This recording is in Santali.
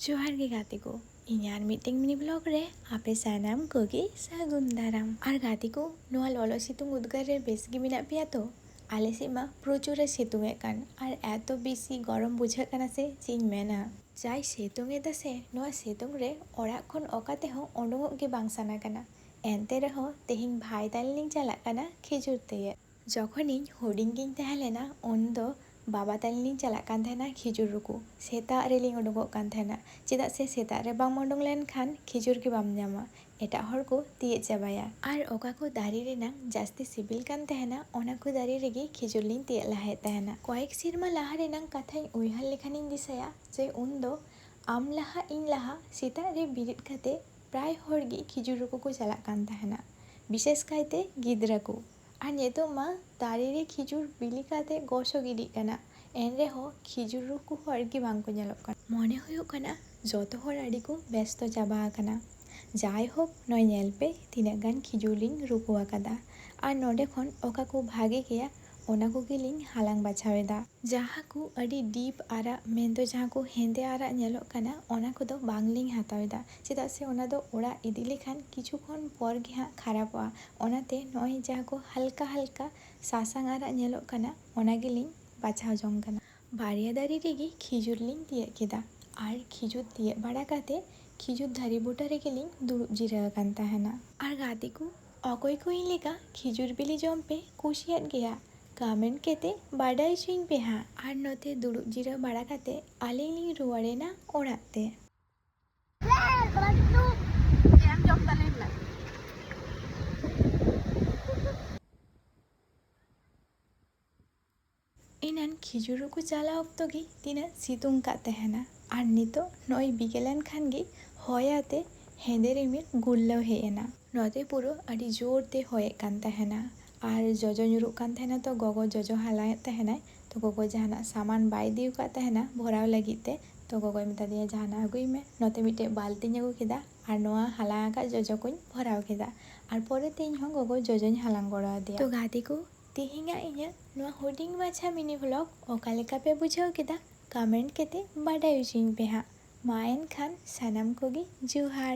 जोहार गे गाते को इᱧᱟᱜ ᱢᱤᱫᱴᱮᱱ ᱢᱤᱱᱤ ᱵᱞᱚᱜ ᱨᱮ ᱟᱯᱮ ᱥᱟᱱᱟᱢ ᱠᱚᱜᱮ ᱥᱟᱹᱜᱩᱱ ᱫᱟᱨᱟᱢ। ᱟᱨ ᱜᱟᱛᱮ ᱠᱚ ᱱᱚᱣᱟ ᱞᱚᱞᱚ ᱥᱤᱛᱩᱝ ᱩᱫᱽᱜᱟᱹᱨ ᱨᱮ ᱵᱮᱥ ᱜᱮ ᱢᱮᱱᱟᱜ ᱯᱮᱭᱟ ᱛᱚ? ᱟᱞᱮ ᱥᱮᱫ ᱢᱟ ᱯᱨᱚᱪᱩᱨ ᱥᱤᱛᱩᱝ ᱮᱫ ᱠᱟᱱ ᱟᱨ ᱮᱛᱚ ᱵᱮᱥᱤ ᱜᱚᱨᱚᱢ ᱵᱩᱡᱷᱟᱹᱜ ᱠᱟᱱᱟ ᱥᱮ ᱪᱮᱫ ᱤᱧ ᱢᱮᱱᱟ। ᱡᱟᱭ ᱥᱤᱛᱩᱝ ᱮᱫᱟ ᱥᱮ ᱱᱚᱣᱟ ᱥᱤᱛᱩᱝ ᱨᱮ ᱚᱲᱟᱜ ᱠᱷᱚᱱ ᱚᱠᱟ ᱛᱮᱦᱚᱸ ᱩᱰᱩᱝᱚᱜ ᱜᱮ ᱵᱟᱝ ᱥᱟᱱᱟ ᱠᱟᱱᱟ। ᱮᱱᱛᱮ ᱨᱮᱦᱚᱸ ᱛᱮᱦᱮᱧ ᱵᱷᱟᱭ ᱛᱟᱞᱤᱧ ᱪᱟᱞᱟᱜ ᱠᱟᱱᱟ ᱠᱷᱮᱡᱩᱨ ᱛᱤᱭᱟᱹᱜ। ᱡᱚᱠᱷᱚᱱᱤᱧ ᱦᱩᱰᱤᱧ ᱜᱤᱧ ᱛᱟᱦᱮᱸ ᱞᱮᱱᱟ ᱩᱱᱫᱚ ᱵᱟᱵᱟ ᱛᱟᱞᱤᱧ ᱪᱟᱞᱟᱜ ᱠᱟᱱ ᱛᱟᱦᱮᱱᱟ ᱠᱷᱮᱡᱩᱨ ᱨᱩᱠᱩ। ᱥᱮᱛᱟᱜ ᱨᱮᱞᱤᱧ ᱩᱰᱩᱠᱚᱜ ᱠᱟᱱ ᱛᱟᱦᱮᱱᱟ ᱪᱮᱫᱟᱜ ᱥᱮ ᱥᱮᱛᱟᱜ ᱨᱮ ᱵᱟᱢ ᱩᱰᱩᱝ ᱞᱮᱱᱠᱷᱟन ᱠᱷᱮᱡᱩᱨ ᱜᱮ ᱵᱟᱢ ᱧᱟᱢᱟ। ᱮᱴᱟᱜ ᱦᱚᱲ ᱠᱚ ᱛᱤᱭᱟᱹᱜ ᱪᱟᱵᱟᱭᱟ ᱟᱨ ᱚᱠᱟ ᱠᱚ ᱫᱟᱨᱮ ᱨᱮᱱᱟᱜ ᱡᱟᱹᱥᱛᱤ ᱥᱤᱵᱤᱞ ᱠᱟᱱ ᱛᱟᱦᱮᱱᱟ ᱚᱱᱟ ᱠᱚ ᱫᱟᱨᱮ ᱨᱮᱜᱮ ᱠᱷᱮᱡᱩᱨ ᱞᱤᱧ ᱛᱤᱭᱟᱹᱜ ᱞᱟᱦᱟᱭᱮᱫ ᱛᱟᱦᱮᱱᱟ। ᱠᱚᱭᱮᱠ ᱥᱮᱨᱢᱟ ᱞᱟᱦᱟ ᱨᱮᱱᱟᱜ ᱠᱟᱛᱷᱟᱧ ᱩᱭᱦᱟᱹᱨ ᱞᱮᱠᱷᱟᱱᱤᱧ ᱫᱤᱥᱟᱹᱭᱟ ᱡᱮ ᱩᱱᱫᱚ ᱟᱢ ᱞᱟᱦᱟ ᱤᱧ ᱞᱟᱦᱟ ᱥᱮᱛᱟᱜ ᱨᱮ ᱵᱮᱨᱮᱫ ᱠᱟᱛᱮ ᱯᱨᱟᱭ ᱦᱚᱲ ᱜᱮ ᱠᱷᱮᱡᱩᱨ ᱨᱩᱠᱩ ᱠᱚ ᱪᱟᱞᱟᱜ ᱠᱟᱱ ᱛᱟᱦᱮᱱᱟ। ᱵᱤᱥᱮᱥ ᱠᱟᱭᱛᱮ ᱜᱤᱫᱽᱨᱟᱹ ᱠᱚ। ᱟᱨ ᱱᱤᱛᱚᱜ ᱢᱟ ᱫᱟᱨᱮ ᱨᱮ ᱠᱷᱮᱡᱩᱨ ᱵᱤᱞᱤ ᱠᱟᱛᱮ ᱜᱚᱥᱚ ᱜᱤᱰᱤᱜ ᱠᱟᱱᱟ। ᱮᱱᱨᱮᱦᱚᱸ ᱠᱷᱮᱡᱩᱨ ᱨᱩᱠᱩ ᱦᱚᱲ ᱜᱮ ᱵᱟᱝᱠᱚ ᱧᱮᱞᱚᱜ ᱠᱟᱱᱟ। ᱢᱚᱱᱮ ᱦᱩᱭᱩᱜ ᱠᱟᱱᱟ ᱡᱚᱛᱚ ᱦᱚᱲ ᱟᱹᱰᱤ ᱠᱚ ᱵᱮᱥᱛᱚ ᱪᱟᱵᱟ ᱟᱠᱟᱱᱟ। ᱡᱟᱭ ᱦᱳᱠ ᱱᱚᱭ ᱧᱮᱞ ᱯᱮ ᱛᱤᱱᱟᱹᱜ ᱜᱟᱱ ᱠᱷᱮᱡᱩᱨ ᱞᱤᱧ ᱨᱩᱠᱩ ᱟᱠᱟᱫᱟ। ᱟᱨ ᱱᱚᱰᱮ ᱠᱷᱚᱱ ᱚᱠᱟ ᱠᱚ ᱵᱷᱟᱜᱮ ᱜᱮᱭᱟ ᱚᱱᱟ ᱠᱚᱜᱮᱞᱤᱧ ᱦᱟᱞᱟᱝ ᱵᱟᱪᱷᱟᱣ ᱮᱫᱟ। ᱡᱟᱦᱟᱸ ᱠᱚ ᱟᱹᱰᱤ ᱰᱤᱯ ᱟᱨᱟᱜ ᱢᱮᱱᱫᱚ ᱡᱟᱦᱟᱸ ᱠᱚ ᱦᱮᱸᱫᱮ ᱟᱨᱟᱜ ᱧᱮᱞᱚᱜ ᱠᱟᱱᱟ ᱚᱱᱟ ᱠᱚᱫᱚ ᱵᱟᱝᱞᱤᱧ ᱦᱟᱛᱟᱣ ᱮᱫᱟ। ᱪᱮᱫᱟᱜ ᱥᱮ ᱚᱱᱟ ᱫᱚ ᱚᱲᱟᱜ ᱤᱫᱤ ᱞᱮᱠᱷᱟᱱ ᱠᱤᱪᱷᱩ ᱠᱷᱚᱱ ᱯᱚᱨ ᱜᱮ ᱦᱟᱸᱜ ᱠᱷᱟᱨᱟᱯᱚᱜᱼᱟ। ᱚᱱᱟᱛᱮ ᱱᱚᱜᱼᱚᱭ ᱡᱟᱦᱟᱸ ᱠᱚ ᱦᱟᱞᱠᱟ ᱦᱟᱞᱠᱟ ᱥᱟᱥᱟᱝ ᱟᱨᱟᱜ ᱧᱮᱞᱚᱜ ᱠᱟᱱᱟ ᱚᱱᱟ ᱜᱮᱞᱤᱧ ᱵᱟᱪᱷᱟᱣ ᱡᱚᱝ ᱠᱟᱱᱟ। ᱵᱟᱨᱭᱟ ᱫᱟᱨᱮ ᱨᱮᱜᱮ ᱠᱷᱮᱡᱩᱨ ᱞᱤᱧ ᱛᱤᱭᱟᱹᱜ ᱠᱮᱫᱟ। ᱟᱨ ᱠᱷᱮᱡᱩᱨ ᱛᱤᱭᱟᱹᱜ ᱵᱟᱲᱟ ᱠᱟᱛᱮ ᱠᱷᱮᱡᱩᱨ ᱫᱟᱨᱮ ᱵᱩᱴᱟᱹ ᱨᱮᱜᱮᱞᱤᱧ ᱫᱩᱲᱩᱵ ᱡᱤᱨᱟᱹᱣ ᱟᱠᱟᱱ ᱛᱟᱦᱮᱱᱟ। ᱟᱨ ᱜᱟᱛᱮ ᱠᱚ ᱚᱠᱚᱭ ᱠᱚ ᱤᱧ ᱞᱮᱠᱟ ᱠᱷᱮᱡᱩᱨ ᱵᱤᱞᱤ ᱡᱚᱢ ᱯᱮ ᱠᱩᱥᱤᱭᱟᱜ ᱜᱮᱭᱟ ᱠᱚᱢᱮᱱᱴ ᱠᱟᱛᱮ ᱵᱟᱰᱟᱭ ᱦᱚᱪᱚᱧ ᱯᱮ ᱦᱟᱸᱜ। ᱟᱨ ᱱᱚᱛᱮ ᱫᱩᱲᱩᱵ ᱡᱤᱨᱟᱹᱣ ᱵᱟᱲᱟ ᱠᱟᱛᱮ ᱟᱹᱞᱤᱧ ᱞᱤᱧ ᱨᱩᱣᱟᱹᱲᱮᱱᱟ ᱚᱲᱟᱜ ᱛᱮ। ᱮᱱᱟᱱ ᱠᱷᱮᱡᱩᱨ ᱨᱩᱠᱩ ᱪᱟᱞᱟᱣ ᱚᱠᱛᱚ ᱜᱮ ᱛᱤᱱᱟᱹᱜ ᱥᱤᱛᱩᱝ ᱠᱟᱜ ᱛᱟᱦᱮᱱᱟ। ᱟᱨ ᱱᱤᱛᱚᱜ ᱱᱚᱜᱼᱚᱭ ᱵᱤᱠᱮᱞᱮᱱ ᱠᱷᱟᱱ ᱜᱮ ᱦᱚᱭ ᱟᱛᱮ ᱦᱮᱸᱫᱮ ᱨᱤᱢᱤᱞ ᱜᱩᱨᱞᱟᱹᱣ ᱦᱮᱡ ᱮᱱᱟ। ᱱᱚᱛᱮ ᱯᱩᱨᱟᱹ ᱟᱹᱰᱤ ᱡᱳᱨ ᱛᱮ ᱦᱚᱭᱮᱫ ᱠᱟᱱ ᱛᱟᱦᱮᱱᱟ। ᱟᱨ ᱡᱚᱡᱚ ᱧᱩᱨᱩᱜ ᱠᱟᱱ ᱛᱟᱦᱮᱱᱟ ᱛᱚ ᱜᱚᱜᱚ ᱡᱚᱡᱚ ᱦᱟᱞᱟᱝ ᱮᱫ ᱛᱟᱦᱮᱱᱟᱭ। ᱛᱚ ᱜᱚᱜᱚ ᱡᱟᱦᱟᱱᱟᱜ ᱥᱟᱢᱟᱱ ᱵᱟᱭ ᱤᱫᱤ ᱟᱠᱟᱫ ᱛᱟᱦᱮᱱᱟ ᱵᱷᱚᱨᱟᱣ ᱞᱟᱹᱜᱤᱫ ᱛᱮ ᱛᱚ ᱜᱚᱜᱚᱭ ᱢᱮᱛᱟ ᱫᱤᱧᱟ ᱡᱟᱦᱟᱱᱟᱜ ᱟᱹᱜᱩᱭ ᱢᱮ। ᱱᱚᱛᱮ ᱢᱤᱫᱴᱮᱡ ᱵᱟᱞᱛᱤᱧ ᱟᱹᱜᱩ ᱠᱮᱫᱟ ᱟᱨ ᱱᱚᱣᱟ ᱦᱟᱞᱟᱝ ᱟᱠᱟᱫ ᱡᱚᱡᱚ ᱠᱚᱧ ᱵᱷᱚᱨᱟᱣ ᱠᱮᱫᱟ। ᱟᱨ ᱯᱚᱨᱮᱛᱮ ᱤᱧᱦᱚᱸ ᱜᱚᱜᱚ ᱡᱚᱡᱚᱧ ᱦᱟᱞᱟᱝ ᱜᱚᱲᱚ ᱟᱫᱮᱭᱟ। ᱛᱚ ᱜᱟᱛᱮ ᱠᱚ ᱛᱮᱦᱮᱧᱟᱜ ᱤᱧᱟᱹᱜ ᱱᱚᱣᱟ ᱦᱩᱰᱤᱧ ᱢᱟᱪᱷᱟ ᱢᱤᱱᱤ ᱵᱞᱚᱜ ᱚᱠᱟ ᱞᱮᱠᱟ ᱯᱮ ᱵᱩᱡᱷᱟᱹᱣ ᱠᱮᱫᱟ ᱠᱚᱢᱮᱱᱴ ᱠᱟᱛᱮ ᱵᱟᱰᱟᱭ ᱦᱚᱪᱚᱧ ᱯᱮ ᱦᱟᱸᱜ। ᱢᱟ ᱮᱱᱠᱷᱟᱱ ᱥᱟᱱᱟᱢ ᱠᱚᱜᱮ ᱡᱚᱦᱟᱨ।